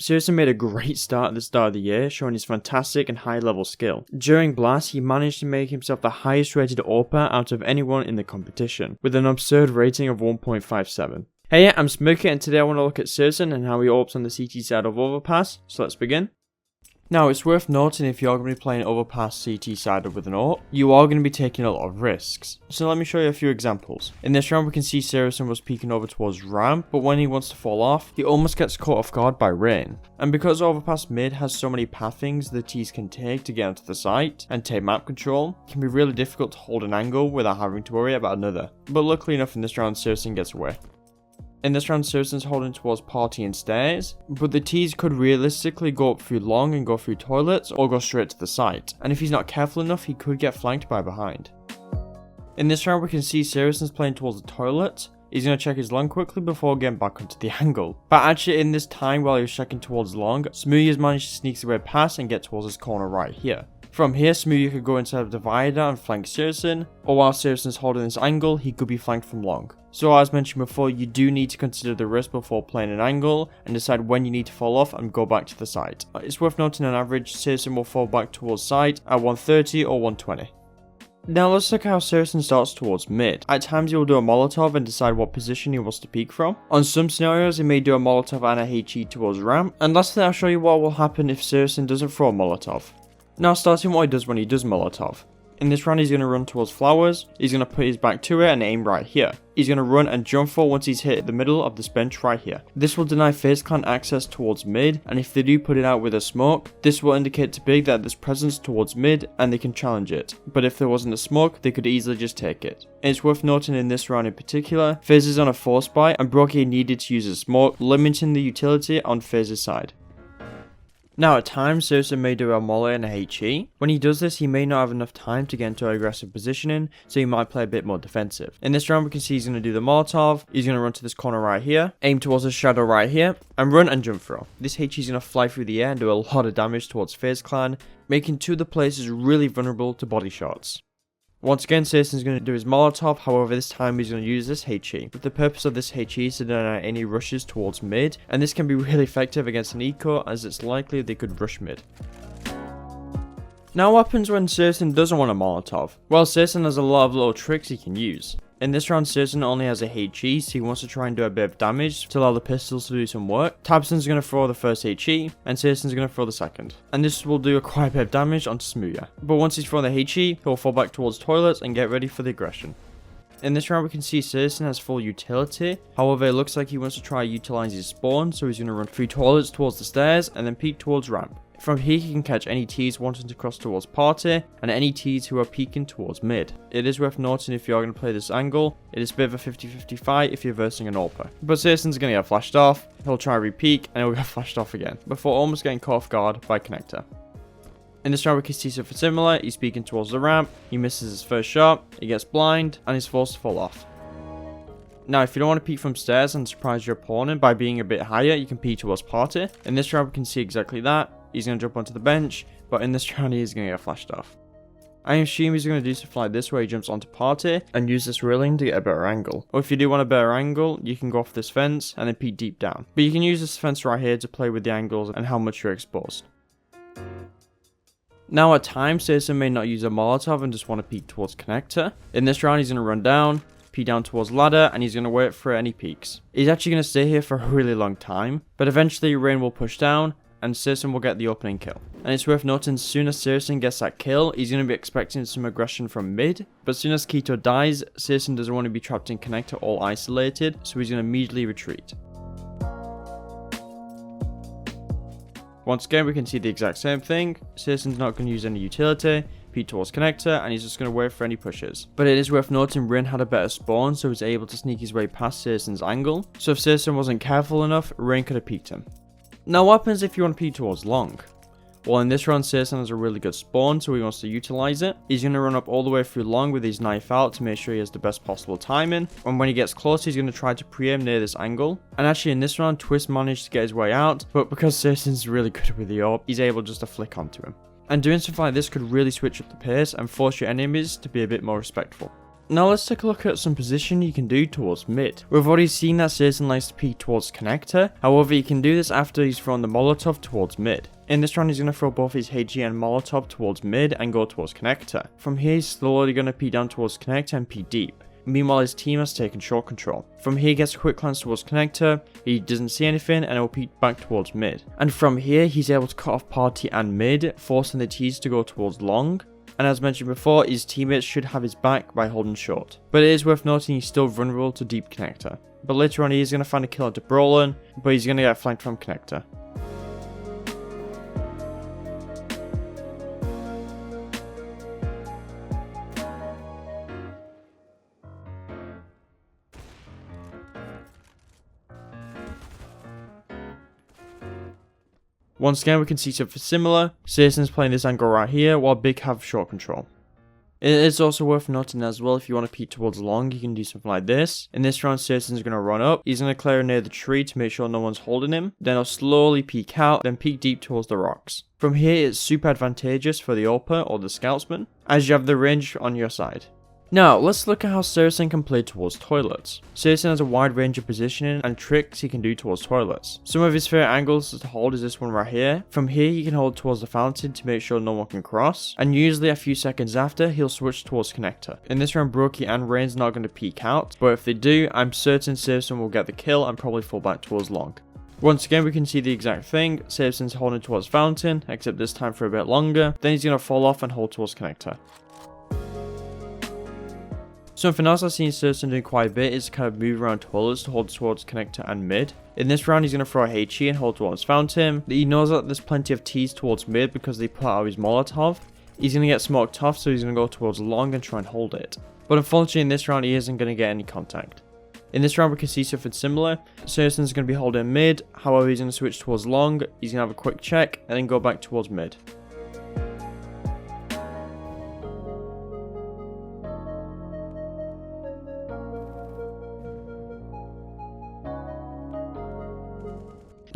SyrsoN made a great start at the start of the year, showing his fantastic and high level skill. During Blast, he managed to make himself the highest rated AWPer out of anyone in the competition, with an absurd rating of 1.57. Hey, I'm Smirky, and today I want to look at SyrsoN and how he AWPs on the CT side of Overpass, so let's begin. Now, it's worth noting if you're going to be playing Overpass CT side with an AWP, you are going to be taking a lot of risks. So let me show you a few examples. In this round we can see SyrsoN was peeking over towards ramp, but when he wants to fall off, he almost gets caught off guard by rain. And because Overpass mid has so many pathings the T's can take to get onto the site and take map control, it can be really difficult to hold an angle without having to worry about another. But luckily enough in this round SyrsoN gets away. In this round, SyrsoN's holding towards party and stairs, but the T's could realistically go up through long and go through toilets, or go straight to the site, and if he's not careful enough, he could get flanked by behind. In this round, we can see SyrsoN's playing towards the toilet. He's going to check his long quickly before getting back onto the angle. But actually in this time while he was checking towards long, Smirky has managed to sneak his way past and get towards his corner right here. From here, Smirky could go inside the divider and flank SyrsoN, or while SyrsoN's holding this angle, he could be flanked from long. So as mentioned before, you do need to consider the risk before playing an angle, and decide when you need to fall off and go back to the site. It's worth noting on average, SyrsoN will fall back towards site at 130 or 120. Now let's look how SyrsoN starts towards mid. At times he will do a Molotov and decide what position he wants to peek from. On some scenarios he may do a Molotov and a HE towards ramp. And lastly I'll show you what will happen if SyrsoN doesn't throw a Molotov. Now starting what he does when he does Molotov. In this round he's going to run towards flowers, he's going to put his back to it and aim right here. He's going to run and jump for once he's hit the middle of this bench right here. This will deny FaZe Clan access towards mid, and if they do put it out with a smoke, this will indicate to Big that there's presence towards mid and they can challenge it. But if there wasn't a smoke, they could easily just take it. And it's worth noting in this round in particular, FaZe is on a force buy and Brockie needed to use a smoke, limiting the utility on FaZe's side. Now at times SyrsoN may do a molly and a HE. When he does this he may not have enough time to get into aggressive positioning, so he might play a bit more defensive. In this round we can see he's going to do the Molotov, he's going to run to this corner right here, aim towards the shadow right here, and run and jump throw. This HE is going to fly through the air and do a lot of damage towards FaZe Clan, making two of the players really vulnerable to body shots. Once again, SyrsoN's going to do his Molotov, however this time he's going to use this HE. But the purpose of this HE is to deny any rushes towards mid, and this can be really effective against an eco as it's likely they could rush mid. Now what happens when SyrsoN doesn't want a Molotov? Well, SyrsoN has a lot of little tricks he can use. In this round, SyrsoN only has a HE, so he wants to try and do a bit of damage to allow the pistols to do some work. tabseN's going to throw the first HE, and SyrsoN's going to throw the second. And this will do quite a bit of damage onto Smirky. But once he's thrown the HE, he'll fall back towards toilets and get ready for the aggression. In this round we can see SyrsoN has full utility, however it looks like he wants to try utilize his spawn, so he's going to run through toilets towards the stairs and then peek towards ramp. From here he can catch any T's wanting to cross towards party, and any T's who are peeking towards mid. It is worth noting if you are going to play this angle, it is a bit of a 50-50 fight if you're versing an AWPer. But SyrsoN's going to get flashed off, he'll try re-peek, and he'll get flashed off again, before almost getting caught off guard by connector. In this round we can see something similar, he's peeking towards the ramp, he misses his first shot, he gets blind, and he's forced to fall off. Now, if you don't want to peek from stairs and surprise your opponent by being a bit higher, you can peek towards party. In this round we can see exactly that. He's going to jump onto the bench, but in this round he is going to get flashed off. I assume he's going to do something like this where he jumps onto party and use this railing to get a better angle. Or if you do want a better angle, you can go off this fence and then peek deep down. But you can use this fence right here to play with the angles and how much you're exposed. Now at times, SyrsoN may not use a Molotov and just want to peek towards connector. In this round he's going to run down, peek down towards ladder, and he's going to wait for any peeks. He's actually going to stay here for a really long time, but eventually rain will push down, and SyrsoN will get the opening kill. And it's worth noting, as soon as SyrsoN gets that kill, he's going to be expecting some aggression from mid, but as soon as Keto dies, SyrsoN doesn't want to be trapped in connector all isolated, so he's going to immediately retreat. Once again, we can see the exact same thing. SyrsoN's not going to use any utility, peek towards connector, and he's just going to wait for any pushes. But it is worth noting Rin had a better spawn, so he was able to sneak his way past SyrsoN's angle. So if SyrsoN wasn't careful enough, Rin could have peeked him. Now what happens if you want to peek towards long? Well, in this round SyrsoN has a really good spawn, so he wants to utilize it. He's going to run up all the way through long with his knife out to make sure he has the best possible timing. And when he gets close, he's going to try to pre-aim near this angle. And actually in this round, Twist managed to get his way out, but because SyrsoN's really good with the AWP, he's able just to flick onto him. And doing something like this could really switch up the pace and force your enemies to be a bit more respectful. Now let's take a look at some position you can do towards mid. We've already seen that SyrsoN likes to peek towards connector, however you can do this after he's thrown the Molotov towards mid. In this round he's going to throw both his Heya and Molotov towards mid and go towards connector. From here he's slowly going to peek down towards connector and peek deep. Meanwhile his team has taken short control. From here he gets a quick glance towards connector, he doesn't see anything and it will peek back towards mid. And from here he's able to cut off party and mid, forcing the T's to go towards long. And as mentioned before, his teammates should have his back by holding short. But it is worth noting he's still vulnerable to deep connector. But later on he is going to find a kill into Brolin, but he's going to get flanked from connector. Once again we can see something similar. SyrsoN's playing this angle right here while Big have short control. It is also worth noting as well, if you want to peek towards long, you can do something like this. In this round SyrsoN's going to run up, he's going to clear near the tree to make sure no one's holding him. Then he'll slowly peek out, then peek deep towards the rocks. From here it's super advantageous for the AWPer or the scoutsman, as you have the range on your side. Now, let's look at how SyrsoN can play towards toilets. SyrsoN has a wide range of positioning and tricks he can do towards toilets. Some of his favorite angles to hold is this one right here. From here, he can hold towards the fountain to make sure no one can cross, and usually a few seconds after, he'll switch towards connector. In this round, Brokey and Rain's not going to peek out, but if they do, I'm certain SyrsoN will get the kill and probably fall back towards long. Once again, we can see the exact thing. SyrsoN's holding towards fountain, except this time for a bit longer, then he's going to fall off and hold towards connector. Something else I've seen SyrsoN doing quite a bit is to kind of move around toilets to hold towards connector and mid. In this round he's going to throw a Heya and hold towards fountain. He knows that there's plenty of T's towards mid because they put out his Molotov. He's going to get smoked off, so he's going to go towards long and try and hold it. But unfortunately in this round he isn't going to get any contact. In this round we can see something similar. SyrsoN's going to be holding mid, however he's going to switch towards long, he's going to have a quick check and then go back towards mid.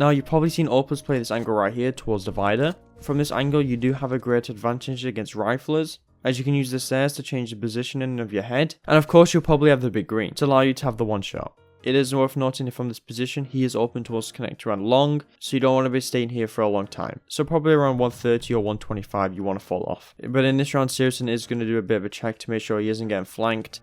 Now you've probably seen AWPers play this angle right here towards divider. From this angle you do have a great advantage against riflers, as you can use the stairs to change the positioning of your head, and of course you'll probably have the big green to allow you to have the one shot. It is worth noting that from this position he is open towards connector and long, so you don't want to be staying here for a long time. So probably around 130 or 125 you want to fall off. But in this round SyrsoN is going to do a bit of a check to make sure he isn't getting flanked.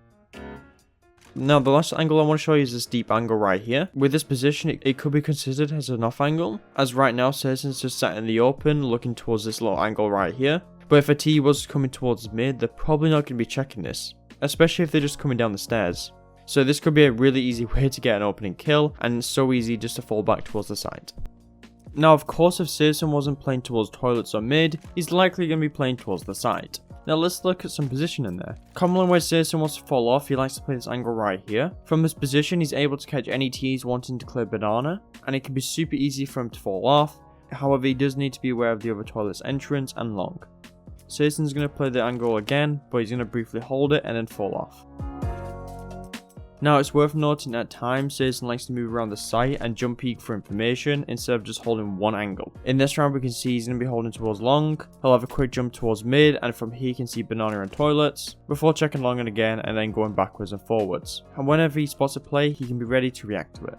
Now the last angle I want to show you is this deep angle right here. With this position it could be considered as an off angle, as right now SyrsoN's just sat in the open looking towards this little angle right here. But if a T was coming towards mid, they're probably not going to be checking this, especially if they're just coming down the stairs. So this could be a really easy way to get an opening kill, and it's so easy just to fall back towards the side. Now of course if SyrsoN wasn't playing towards toilets or mid, he's likely going to be playing towards the side. Now let's look at some position in there. Commonly when SyrsoN wants to fall off, he likes to play this angle right here. From this position he's able to catch any T's wanting to clear banana, and it can be super easy for him to fall off. However, he does need to be aware of the other toilet's entrance and long. SyrsoN's going to play the angle again, but he's going to briefly hold it and then fall off. Now it's worth noting at times SyrsoN likes to move around the site and jump peek for information instead of just holding one angle. In this round we can see he's going to be holding towards long, he'll have a quick jump towards mid, and from here you can see banana and toilets, before checking long and again and then going backwards and forwards. And whenever he spots a play he can be ready to react to it.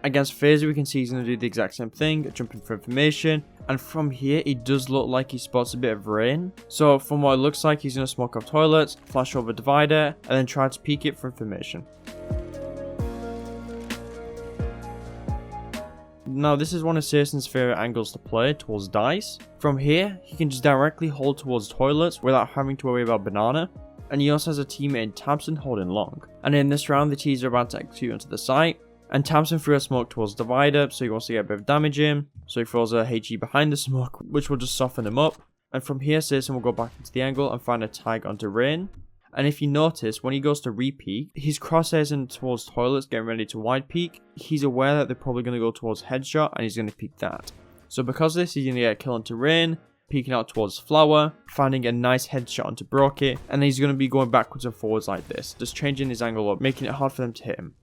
Against Phaser we can see he's going to do the exact same thing, jumping for information, and from here it does look like he spots a bit of rain. So from what it looks like he's going to smoke off toilets, flash over divider, and then try to peek it for information. Now this is one of SyrsoN's favourite angles to play, towards dice. From here he can just directly hold towards toilets without having to worry about banana. And he also has a teammate in Tabson holding long. And in this round the T's are about to execute onto the site. And Tabson threw a smoke towards divider, so he wants to get a bit of damage in. So he throws a HE behind the smoke, which will just soften him up. And from here, SyrsoN will go back into the angle and find a tag onto Rain. And if you notice, when he goes to re-peek, his crosshairs in towards toilets, getting ready to wide peek. He's aware that they're probably going to go towards headshot, and he's going to peek that. So because of this, he's going to get a kill onto Rain, peeking out towards Flower, finding a nice headshot onto Brokey, and then he's going to be going backwards and forwards like this, just changing his angle up, making it hard for them to hit him.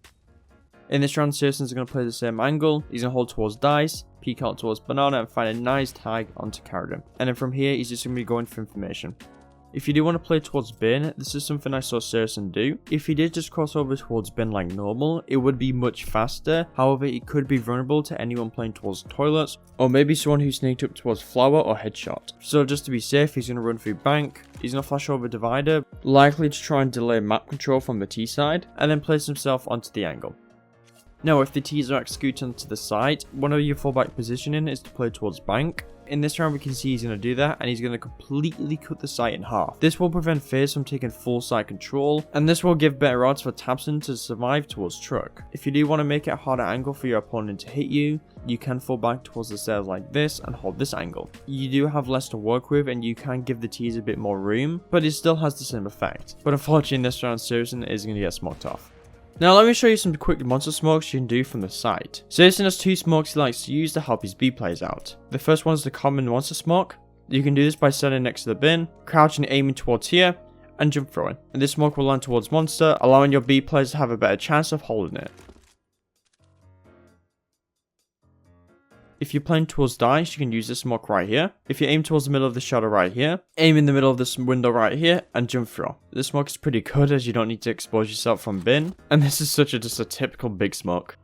In this round, SyrsoN's going to play the same angle. He's going to hold towards dice, peek out towards banana, and find a nice tag onto Carrigan. And then from here, he's just going to be going for information. If you do want to play towards bin, this is something I saw SyrsoN do. If he did just cross over towards bin like normal, it would be much faster. However, it could be vulnerable to anyone playing towards toilets, or maybe someone who sneaked up towards flower or headshot. So just to be safe, he's going to run through bank, he's going to flash over divider, likely to try and delay map control from the T side, and then place himself onto the angle. Now if the T's are executed onto the site, one of your fallback positioning is to play towards bank. In this round we can see he's going to do that, and he's going to completely cut the site in half. This will prevent FaZe from taking full site control, and this will give better odds for tabseN to survive towards truck. If you do want to make it a harder angle for your opponent to hit you, you can fall back towards the stairs like this and hold this angle. You do have less to work with, and you can give the T's a bit more room, but it still has the same effect. But unfortunately in this round SyrsoN is going to get smoked off. Now let me show you some quick monster smokes you can do from the site. SyrsoN has two smokes he likes to use to help his B plays out. The first one is the common monster smoke. You can do this by standing next to the bin, crouching and aiming towards here, and jump throwing. And this smoke will land towards monster, allowing your B players to have a better chance of holding it. If you're playing towards dice, you can use this smoke right here. If you aim towards the middle of the shadow right here, aim in the middle of this window right here, and jump through. This smoke is pretty good as you don't need to expose yourself from bin, and this is just a typical big smoke.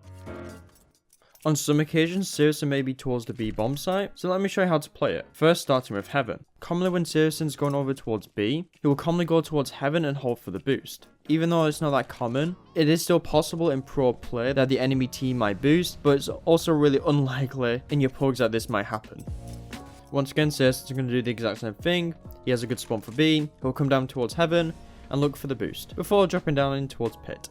On some occasions, SyrsoN may be towards the B bomb site, so let me show you how to play it. First, starting with Heaven. Commonly when SyrsoN's going over towards B, he will commonly go towards Heaven and hold for the boost. Even though it's not that common, it is still possible in pro play that the enemy team might boost, but it's also really unlikely in your pugs that this might happen. Once again, SyrsoN's going to do the exact same thing. He has a good spawn for B, he'll come down towards Heaven and look for the boost, before dropping down in towards pit.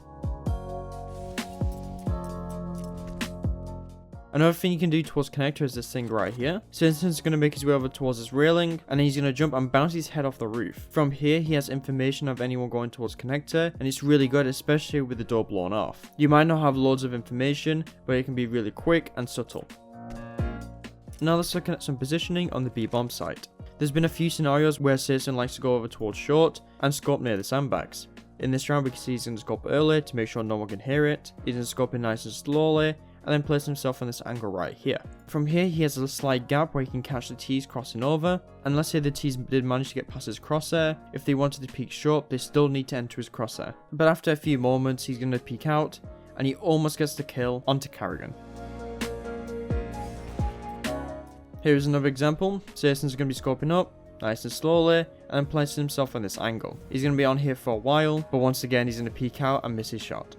Another thing you can do towards connector is this thing right here. SyrsoN's going to make his way over towards this railing, and he's going to jump and bounce his head off the roof. From here, he has information of anyone going towards connector, and it's really good, especially with the door blown off. You might not have loads of information, but it can be really quick and subtle. Now let's look at some positioning on the B bomb site. There's been a few scenarios where SyrsoN likes to go over towards short and scope near the sandbags. In this round, we can see he's going to scope early to make sure no one can hear it. He's going to scope in nice and slowly, and then place himself on this angle right here. From here, he has a slight gap where he can catch the T's crossing over, and let's say the T's did manage to get past his crosshair. If they wanted to peek short, they still need to enter his crosshair. But after a few moments, he's going to peek out, and he almost gets the kill onto Karrigan. Here's another example. SyrsoN's going to be scoping up, nice and slowly, and then placing himself on this angle. He's going to be on here for a while, but once again, he's going to peek out and miss his shot.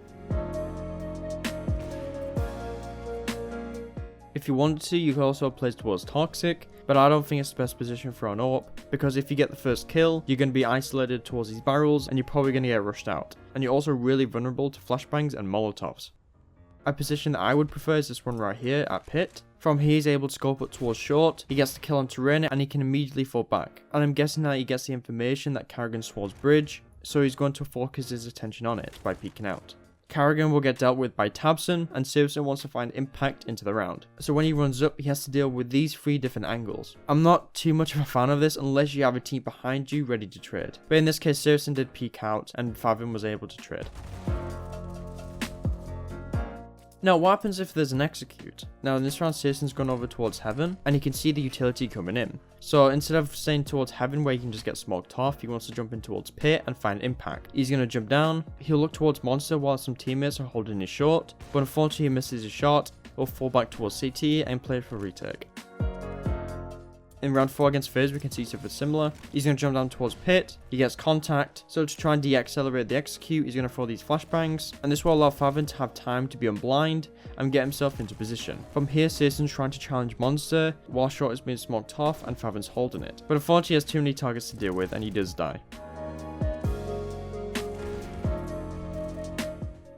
If you wanted to, you could also place towards Toxic, but I don't think it's the best position for an AWP, because if you get the first kill, you're going to be isolated towards these barrels, and you're probably going to get rushed out. And you're also really vulnerable to flashbangs and molotovs. A position that I would prefer is this one right here at pit. From here, he's able to scope up towards short, he gets the kill on terrain, and he can immediately fall back. And I'm guessing that he gets the information that Karrigan's towards bridge, so he's going to focus his attention on it by peeking out. Karrigan will get dealt with by tabseN, and SyrsoN wants to find impact into the round. So when he runs up, he has to deal with these three different angles. I'm not too much of a fan of this unless you have a team behind you ready to trade. But in this case, SyrsoN did peek out, and faveN was able to trade. Now, what happens if there's an execute? Now, in this round, SyrsoN's gone over towards Heaven, and he can see the utility coming in. So, instead of staying towards Heaven where he can just get smoked off, he wants to jump in towards pit and find impact. He's going to jump down, he'll look towards monster while some teammates are holding his short, but unfortunately he misses his shot, he'll fall back towards CT and play for retake. In round 4 against FaZe, we can see something similar. He's going to jump down towards pit, he gets contact, so to try and de-accelerate the execute, he's going to throw these flashbangs, and this will allow faveN to have time to be unblind and get himself into position. From here, SyrsoN's trying to challenge monster, while short is being smoked off and faveN's holding it. But unfortunately, he has too many targets to deal with, and he does die.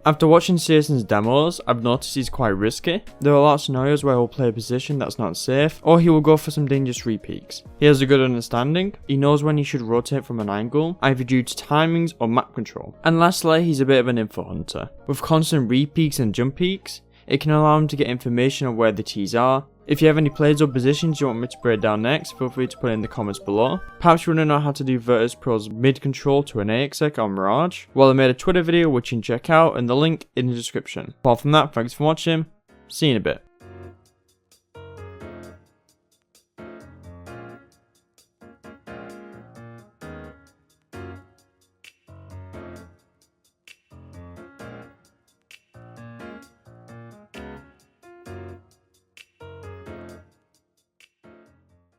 After watching SyrsoN's demos, I've noticed he's quite risky. There are a lot of scenarios where he'll play a position that's not safe, or he will go for some dangerous re-peeks. He has a good understanding, he knows when he should rotate from an angle, either due to timings or map control. And lastly, he's a bit of an info hunter. With constant re-peeks and jump peeks, it can allow him to get information on where the T's are. If you have any plays or positions you want me to break down next, feel free to put it in the comments below. Perhaps you want to know how to do Virtus.pro's mid control to an exec on Mirage? Well, I made a Twitter video which you can check out and the link in the description. Apart from that, thanks for watching, see you in a bit.